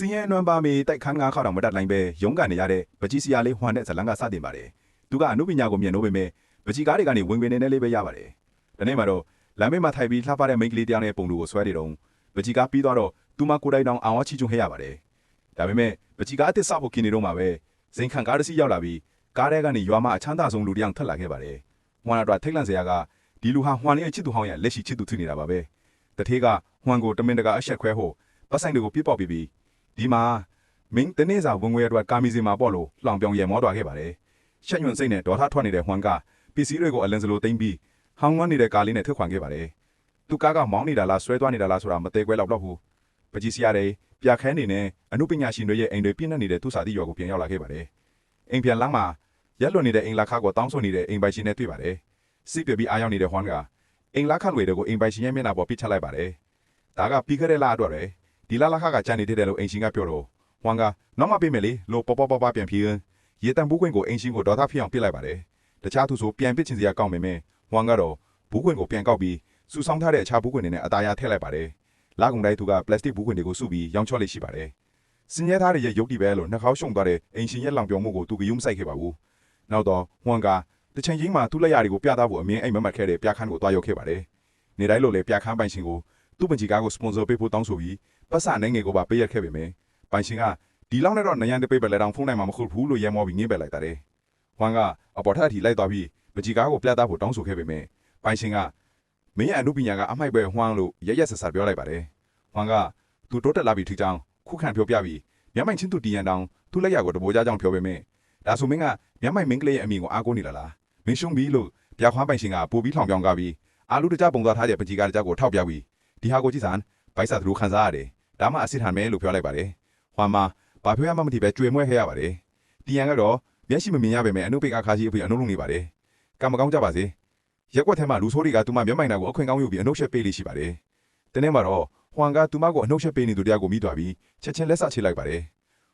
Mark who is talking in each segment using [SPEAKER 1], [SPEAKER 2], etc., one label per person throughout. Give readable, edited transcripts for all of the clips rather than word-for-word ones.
[SPEAKER 1] င်းရဲနွမ်းပါမီတိုက်ခန်းငါးခေါတောင်မတက်လိုင်းပဲရုံးကန်နေရတဲ့ပကြီးစီယာလေးဟွမ်တဲ့ဇလန်ကစတင်ပါတယ်သူကအနုပညာကိုမြင်လို့ပေမဲ့ပကြီးကားတွေကနေဝင်နေလေးပဲရပါတယ်ဒီနေ့မှာတော့လမ်းမေးမှာထိုင်ပြီးလှပတဲ့မိန်းကလေးတယောက်နဲ့ပုံတူကိုဆွဲနေတော့ပကြီးကားပြီးတော့သူမကိုယ်တိုင်တောင်အောင်ချီချုံဟဲရပါတယ်ဒါပေမဲ့ပကြီးကားအစ်စ်ဆောက်ဖို့กินနေတော့မှာပဲဇိန်ခံကားတစ်စီးရောက်လာပြီးကားထဲကနေရွာမှာအချမ်းသာဆုံးလူတစ်ယောက်ထွက်လာခဲ့ပါတယ်ဟွမ်ကတော့ထိတ်လန့်စရာကဒီလူဟာဟွမ်လေးရဲ့ချစ်သူဟောင်းရဲ့လက်ရှိချစ်သူဖြစ်နေတာပါပဲတထေးကဟွမ်ကိုတမင်တကာအဆက်ခွဲဖို့ပတ်ဆိုင်တွေကိုပြစ်ပေါက်ပြီးဒီမှာမင်းတနေ့စာဝင်ငွေအတွက်ကာမီစီမှာပေါ့လို့လောင်ပြောင်ရဲမောသွားခဲ့ပါတယ်ရှက်ညွန့်စိတ်နဲ့ဒေါသထွက်နေတဲ့ဟွမ်ကပစ္စည်းတွေကိုအလင်းစလိုသိမ့်ပြီးဟောင်းဝန်းနေတဲ့ကားလေးနဲ့ထွက်ခွာခဲ့ပါတယ်သူကားကမောင်းနေတာလားဆွဲသွားနေတာလားဆိုတာမသေးခွဲလောက်တော့ဘူးပကြီးစီရတယ်ပြခန်းနေနဲ့အမှုပညာရှင်တွေရဲ့အိမ်တွေပြည့်နေတဲ့သူ့စာတိရွာကိုပြန်ရောက်လာခဲ့ပါတယ်အိမ်ပြန်လမ်းမှာရက်လွန်နေတဲ့အိမ်လာခါကိုတောင်းဆိုနေတဲ့အိမ်ပိုင်ရှင်နဲ့တွေ့ပါတယ်စိတ်ပြပြီးအားရောက်နေတဲ့ဟွမ်ကအိမ်လာခါလွေတွေကိုအိမ်ပိုင်ရှင်ရဲ့မျက်နှာပေါ်ပြစ်ချလိုက်ပါတယ်ဒါကပြီးခဲ့တဲ့လအတွက်ပဲဒီလာခါကကြံနေတယ်လို့အိမ်ရှင်ကပြောတော့ဟွမ်ကနောက်မှပြေးမယ်လေလို့ပပပြန်ပြေးရေတံဘူးခွင်ကိုအိမ်ရှင်ကိုဒေါသဖြစ်အောင်ပြစ်လိုက်ပါတယ်တခြားသူဆိုပြန်ပစ်ချင်စရာကောင်းပေမဲ့ဟွမ်ကတော့ဘူးခွင်ကိုပြန်ကောက်ပြီးစူဆောင်းထားတဲ့အခြားဘူးခွင်တွေနဲ့အသားရထည့်လိုက်ပါတယ်လာကုန်တိုင်းသူကပလတ်စတစ်ဘူးခွင်တွေကိုစုပြီးရောင်းချောလေးရှိပါတယ်စင်ရဲသားတွေရဲ့ရုပ်တည်ပဲလို့နှာခေါင်းရှုံသွားတဲ့အိမ်ရှင်ရဲ့လောင်ပြောင်မှုကိုသူကယုံဆိုင်ခဲ့ပါဘူးနောက်တော့ဟွမ်ကတချင်ချင်းမှာသူ့လက်ရည်တွေကိုပြသဖို့အမြင်အိမ်မက်ခဲ့တဲ့ပြခန်းကိုတွားရောက်ခဲ့ပါတယ်နေတိုင်းလိုလေပြခန်းပိုင်ရှင်ကိုသူ့ပင်ကြီးကားကိုစပွန်ဆာပေးဖို့တောင်းဆိုပြီးပတ်စံနိုင်ငယ်ကိုပါပေးရခဲ့ပေမဲ့ပိုင်ရှင်ကဒီလောက်နဲ့တော့နရန်တပိတ်ပဲလက်တောင်ဖုန်းနိုင်မှာမဟုတ်ဘူးလို့ရဲမောပြီးငင်းပယ်လိုက်တာတဲ့ဟွမ်ကအပေါ်ထပ်အထိလိုက်သွားပြီးပကြီးကားကိုပြသဖို့တောင်းဆိုခဲ့ပေမဲ့ပိုင်ရှင်ကမင်းရဲ့အမှုပညာကအမိုက်ပဲဟွမ်လို့ရက်ဆက်ဆက်ပြောလိုက်ပါတယ်ဟွမ်ကသူတိုးတက်လာပြီးထီချောင်းခုခံပြောပြပြီးမျက်မှိုင်ချင်းသူတီရန်တောင်သူ့လက်ရကိုတဘိုးကြားကြောင်ပြောပေမဲ့ဒါဆိုမင်းကမျက်မှိုင်မင်းကလေးရဲ့အမိကိုအားကိုးနေလားမင်းရှုံးပြီလို့ပြခွမ်းပိုင်ရှင်ကပို့ပြီးထောင်ပြောင်းကားပြီးအာလူတကြပုံသွားထားတဲ့ပကြီးကားတကြကိုထောက်ပြပြီးဒီဟာကိုကြည့်စမ်းဘိုက်စာသူတို့ခန်းစားရတယ်ဒါမှအစ်စ်ဟန်မဲလို့ပြောလိုက်ပါတယ်ဟွမ်ဘာပြောရမှမသိပဲကြွေမွဲခဲ့ရပါတယ်တီရန်ကတော့မျက်ရှိမမြင်ရပေမဲ့အနုပိတ်အခါကြီးအဖေအနှုတ်လုံးနေပါတယ်ကံမကောင်းကြပါစေရက်ွက်ထဲမှာလူဆိုးတွေကသူမမျက်မှိုင်နာကိုအခွင့်ကောင်းယူပြီးအနှုတ်ဆက်ပေးလိရှိပါတယ်တနေ့မှာတော့ဟွမ်ကသူမကိုအနှုတ်ဆက်ပေးနေသူတရားကိုမိသွားပြီးချက်ချင်းလက်ဆချလိုက်ပါတယ်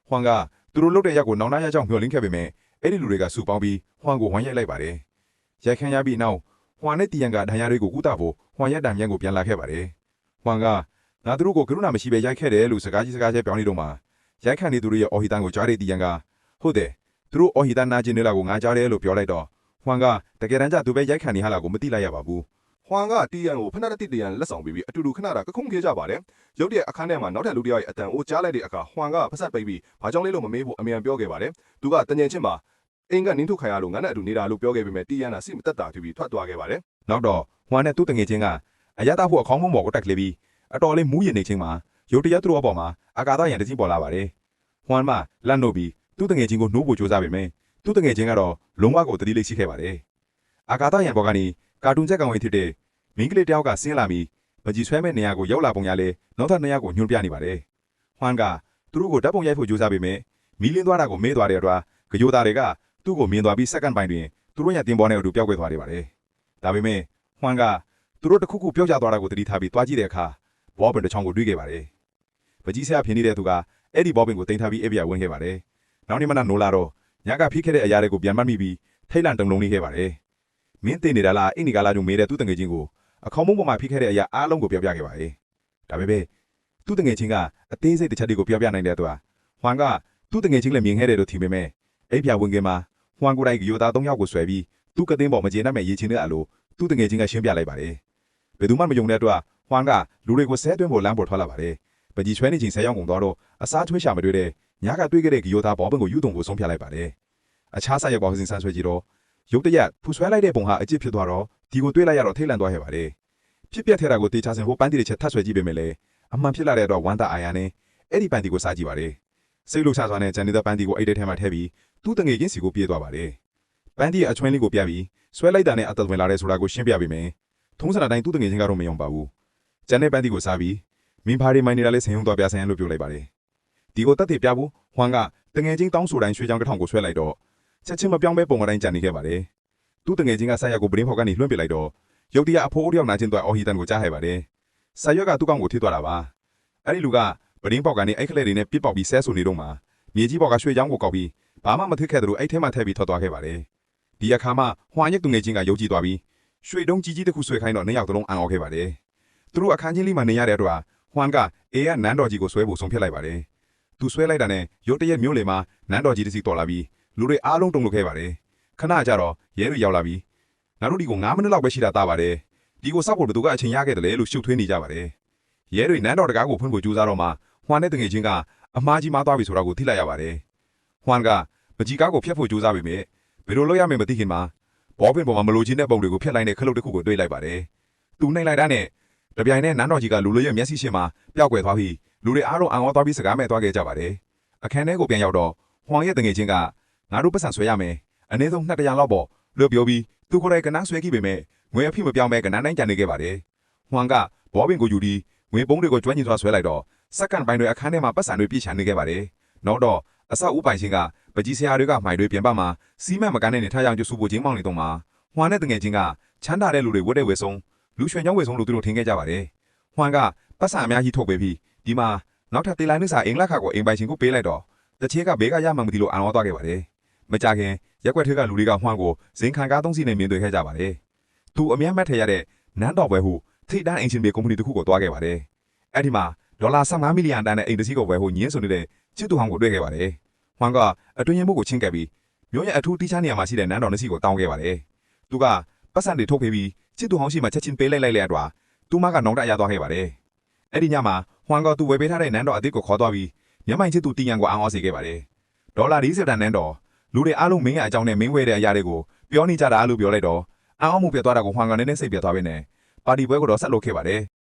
[SPEAKER 1] ဟွမ်ကသူတို့လုတ်တဲ့ရက်ကိုနောင်နာရကြောင်မျှော်လင့်ခဲ့ပေမဲ့အဲ့ဒီလူတွေကစုပေါင်းပြီးဟွမ်ကိုဝမ်းရိုက်လိုက်ပါတယ်ရိုက်ခမ်းရပြီးနောက်ဟွမ်နဲ့တီရန်ကဒဏ်ရာတွေကိုကုသဖို့ဟွမ်ရဲ့တံပြန်ကိုပြန်လာခဲ့ပါတယ်ဟွမ်ကငါတို့ကိုကရုဏာမရှိပဲရိုက်ခဲ့တယ်လို့စကားချင်းပြောင်းနေတော့မှရိုက်ခံနေသူတွေရဲ့အော်ဟီတန်ကိုကြားတဲ့တီရန်ကဟုတ်တယ်သူတို့အော်ဟီတန်နာကျင်နေလာကိုငါကြားတယ်လို့ပြောလိုက်တော့ဟွမ်ကတကယ်တမ်းကျသူပဲရိုက်ခံနေဟာလာကိုမသိလိုက်ရပါဘူးဟ
[SPEAKER 2] ွမ်ကတီရန်ကိုဖဏတတိတရန်လက်ဆောင်ပေးပြီးအတူတူခဏတာကခုန်ခဲ့ကြပါတယ်ရုတ်တရက်အခန်းထဲမှာနောက်ထပ်လူတစ်ယောက်ရဲ့အတန်အိုးကြားလိုက်တဲ့အခါဟွမ်ကဖဆက်ပိတ်ပြီးဘာကြောင့်လဲလို့မမေးဖို့အမြန်ပြောခဲ့ပါတယ်သူကတငယ်ချင်းမှာအိမ်ကနင်းထုတ်ခိုင်ရလို့ငါနဲ့အတူနေတာလို့ပြောခဲ့ပေမဲ့တီရန်ကစိတ်မသက်သာဖြစ်ပြီးထွက်သွားခဲ့ပါတယ်န
[SPEAKER 1] ောက်တော့ဟွမ်နဲ့သူ့တငယ်ချင်းကအရသာဖို့အခေါင်းမုံပေါ်ကိုတက်ကလေးပြီးအတော်လေးမူးရင်နေချင်းမှာရုတ်တရက်သူ့အပေါ်မှာအာကာသရန်တကြီးပေါ်လာပါတယ်ဟွမ်မှလန့်လို့ပြီးသူ့တငယ်ချင်းကိုနှိုးဖို့ကြိုးစားပေမဲ့သူ့တငယ်ချင်းကတော့လုံးဝကိုတတိလေးရှိခဲ့ပါတယ်အာကာသရန်ပေါ်ကနေကာတွန်ချက်ကောင်ဝင်ဖြစ်တဲ့မင်းကလေးတယောက်ကဆင်းလာပြီးပကြီးဆွဲမဲ့နေရာကိုရောက်လာပုံရလဲနောက်ထပ်နေရာကိုညွှန်ပြနေပါတယ်ဟွမ်ကသူတို့ကိုဓာတ်ပုံရိုက်ဖို့ကြိုးစားပေမဲ့မီးလင်းသွားတာကိုမေ့သွားတဲ့အတွက်ကြိုးသားတွေကသူ့ကိုမြင်သွားပြီးစက္ကန့်ပိုင်းတွင်သူတို့ရဲ့တင်ပေါ်နဲ့အတူပျောက်ကွယ်သွားတယ်ပါတယ်ဒါပေမဲ့ဟွမ်ကသူတို့တခုခုပျောက်ကျသွားတာကိုသတိထားပြီးတွားကြည့်တဲ့အခါဘောပင်တစ်ချောင်းကိုတွေ့ခဲ့ပါတယ်ပကြီးဆရာဖြစ်နေတဲ့သူကအဲ့ဒီဘောပင်ကိုတင်ထားပြီးအိပ်ပြဝင်ခဲ့ပါတယ်နောက်နေ့မှနိုးလာတော့ညကဖိခဲ့တဲ့အရာတွေကိုပြန်မှတ်မိပြီးထိတ်လန့်တုန်လှုပ်နေခဲ့ပါတယ်မင်းတင်နေတာလားအိမ်ဒီကလာတို့မေးတဲ့သူ့တငယ်ချင်းကိုအခေါင်းမုံပေါ်မှာဖိခဲ့တဲ့အရာအားလုံးကိုပြောပြခဲ့ပါတယ်ဒါပေမဲ့သူ့တငယ်ချင်းကအသေးစိတ်တစ်ချက်တွေကိုပြောပြနိုင်တဲ့သူဟွမ်ကသူ့တငယ်ချင်းလည်းမြင်ခဲ့တယ်လို့ထင်ပေမဲ့အိပ်ပြဝင်ကမှာဟွမ်ကိုယ်တိုင်ရိုသား၃ယောက်ကိုဆွဲပြီးသူ့ကတင်းပေါ်မကျေနပ်မဲ့ရေချင်းတဲ့အလိုသူ့တငယ်ချင်းကရှင်းပြလိုက်ပါတယ်ဘယ်သူမှမယုံတဲ့အတွက်ဟွမ်ကလူတွေကိုဆဲသွင်းဖို့လမ်းပေါ်ထွက်လာပါတယ်ပကြီးချွဲနေချင်းဆဲရောက်ကုန်တော့အစားထွေးရှာမတွေ့တဲ့ညကတွေ့ခဲ့တဲ့ဂီယိုသားဘောပင်ကိုယူတုံကိုဆုံးဖြတ်လိုက်ပါတယ်အခြားဆက်ရောက်ပေါ်စင်ဆန်းဆွဲကြည့်တော့ရုတ်တရက်ဖူဆွဲလိုက်တဲ့ပုံဟာအကျစ်ဖြစ်သွားတော့ဒီကိုတွေ့လိုက်ရတော့ထိတ်လန့်သွားခဲ့ပါတယ်ဖြစ်ပျက်ထဲတာကိုတေချာစင်ဟိုပန်းတီတွေချက်ထပ်ဆွဲကြည့်ပေမဲ့လည်းအမှန်ဖြစ်လာတဲ့အတွက်ဝမ်းသာအာရနဲ့အဲ့ဒီပန်းတီကိုစားကြည့်ပါတယ်စိတ်လှုပ်ရှားစွာနဲ့ဂျန်နေတဲ့ပန်းတီကိုအိတ်ထဲမှာထည့်ပြီးသူ့တငယ်ချင်းစီကိုပြေးသွားပါတယ်ပန်းတီရဲ့အချွင်းလေးကိုပြပြီးဆွဲလိုက်တာနဲ့အသက်ဝင်လာတဲ့ဆိုတာကိုရှင်းပြပေးမယ်ထုံးစံတိုင်းသူ့တငယ်ချင်းကတော့မယုံပါဘူးဂျန်တဲ့ပန်းတီကိုစားပြီးမင်းဖားရီမိုင်းနေတာလေးဆင်ယုံသွားပြဆင်လို့ပြောလိုက်ပါတယ်ဒီကိုတက်တည်ပြဖို့ဟွမ်ကတငယ်ချင်းတောင်းဆိုတိုင်းရွှေချောင်းတစ်ထောင်ကိုဆွဲလိုက်တော့ချက်ချင်းမပြောင်းပဲပုံအတိုင်းကြံနေခဲ့ပါတယ်သူ့တငယ်ချင်းကဆက်ရက်ကိုပရင်းဖောက်ကနေလွှင့်ပစ်လိုက်တော့ရုတ်တရက်အဖိုးအိုးတယောက်နာကျင်သွားအော်ဟီတန်ကိုကြားဟဲ့ပါတယ်ဆက်ရွက်ကသူ့ကောင်ကိုထိသွားတာပါအဲ့ဒီလူကပရင်းပေါက်ကနေအိတ်ခလဲတွေနဲ့ပစ်ပေါက်ပြီးဆဲဆူနေတော့မှမြေကြီးပေါက်ကရွှေချောင်းကိုကောက်ပြီးဘာမှမထိခဲ့သလိုအိတ်ထဲမှာထည့်ပြီးထွက်သွားခဲ့ပါတယ်ဒီအခါမှဟွမ်ရဲ့သူငယ်ချင်းကယုံကြည်သွားပြီးရွှေတုံးကြီးကြီးတစ်ခုဆွဲခိုင်းတော့နှစ်ယောက်သလုံးအံ့ဩခဲ့ပါတယ်သူတို့အခန်းချင်းလေးမှာနေရတဲ့အတွက်ဟွမ်ကအေးကနန်းတော်ကြီးကိုဆွဲဖို့ဆုံးဖြတ်လိုက်ပါတယ် သူဆွဲလိုက်တာနဲ့ရုတ်တရက်မျိုးလေမှာနန်းတော်ကြီးတစ်စီတော်လာပြီးလူတွေအားလုံးတုန်လှုပ်ခဲ့ပါတယ်ခဏကြာတော့ရဲတွေရောက်လာပြီးငါတို့ဒီကို9မိနစ်လောက်ပဲရှိတာသားပါတယ်ဒီကိုစောက်ဖို့ဘသူကအချိန်ရခဲ့တယ်လေလို့ရှုပ်ထွေးနေကြပါတယ်ရဲတွေနန်းတော်တကားကိုဖွင့်ဖို့ကြိုးစားတော့မှဟွမ်နဲ့တငယ်ချင်းကအမားကြီးမားသွားပြီဆိုတာကိုသိလိုက်ရပါတယ်ဟွမ်ကပကြီးကားကိုဖျက်ဖို့ကြိုးစားပေမဲ့ဘယ်လိုလုပ်ရမယ်မသိခင်မှာဘောပင်ပေါ်မှာမလိုချင်တဲ့ပုံတွေကိုဖျက်လိုက်တဲ့ခလုတ်တစ်ခုကိုတွေ့လိုက်ပါတယ်သူနှိမ့်လိုက်တာနဲ့တပြိုင်နက်နန်းတော်ကြီးကလူလိုရဲ့မျက်စိရှင်းမှာပျောက်ကွယ်သွားပြီးလူတွေအားလုံးအံ့ဩသွားပြီးစကားမဲ့သွားခဲ့ကြပါတယ်အခန်းထဲကိုပြန်ရောက်တော့ဟွမ်ရဲ့တငယ်ချင်းကငါတို့ပတ်စံဆွဲရမယ်အနည်းဆုံး200လောက်ပေါ့လို့ပြောပြီးသူကိုယ်တိုင်ကနန်းဆွဲကြည့်ပေမဲ့ငွေအဖြစ်မပြောင်းပဲကနန်းတိုင်းကြံနေခဲ့ပါတယ်ဟွမ်ကဘောပင်ကိုယူပြီးငွေပုံးတွေကိုကျွမ်းကျင်စွာဆွဲလိုက်တော့စက္ကန့်ပိုင်းတွေအခန်းထဲမှာပတ်စံတွေပြည့်ချနေခဲ့ပါတယ်နောက်တော့အဆောက်အဦပိုင်ရှင်ကပကြီးဆရာတွေကမှိုင်တွေပြင်ပမှာစီးမံမကန်တဲ့နေထားအောင်ကျဆူဖို့ချင်းမောင်းနေတော့မှာဟွမ်နဲ့တငယ်ချင်းကချမ်းသာတဲ့လူတွေဝတ်တဲ့ဝယ်ဆုံးလူရွှေချောင်းဝယ်ဆုံးလို့သူတို့ထင်ခဲ့ကြပါတယ်ဟွမ်ကပတ်စံအများကြီးထုတ်ပေးပြီးဒီမှာနောက်ထပ်တေလိုင်းနုစာအင်္ဂလခါကိုအိမ်ပိုင်ရှင်ကိုပေးလိုက်တော့တချေကဘေးကရမှမသိလို့အံ့ဩသွားခဲ့ပါတယ်မကြခင်ရက်ွက်ထွေးကလူတွေကဟွမ်ကိုဇင်ခံကား3စီးနဲ့မြင်တွေ့ခဲ့ကြပါတယ်သူအမြတ်မှတ်ထရတဲ့နန်းတော်ပွဲဟုထိတ်တန်းအင်ဂျင်ဘေးကုမ္ပဏီတစ်ခုကိုတွားခဲ့ပါတယ်အဲ့ဒီမှာဒေါ်လာ15မီလီယံတန်တဲ့အိမ်တစ်စီးကိုဝယ်ဖို့ညင်းဆိုနေတဲ့ချစ်သူဟောင်းကိုတွေ့ခဲ့ပါတယ်ဟွမ်ကအတွင်းရင်မှုကိုချင်းကပ်ပြီးမြို့ရဲ့အထူးတီးခြားနေရာမှာရှိတဲ့နန်းတော်နှစ်စီးကိုတောင်းခဲ့ပါတယ်သူကပတ်စံတွေထုတ်ပေးပြီးချစ်သူဟောင်းရှိမှချက်ချင်းပေးလိုက်တဲ့အတွက်သူမကနောင်တရသွားခဲ့ပါတယ်အဲ့ဒီညမှာဟွမ်ကသူဝယ်ပေးထားတဲ့နန်းတော်အသစ်ကိုခေါ်သွားပြီးမျက်မှန်ချစ်သူတီယန်ကိုအံ့ဩစေခဲ့ပါတယ်ဒေါ်လာ40တန်နန်းတော်လူတွေအားလုံးမင်းရဲ့အကြောင်းနဲ့မင်းဝဲတဲ့အရာတွေကိုပြောနေကြတာလို့ပြောလိုက်တော့အံ့ဩမှုပြတ်သွားတာကိုဟွမ်ကနည်းနည်းစိတ်ပြတ်သွားပဲနဲ့ပါတီပွဲကိုတော့ဆက်လုပ်ခဲ့ပါတယ်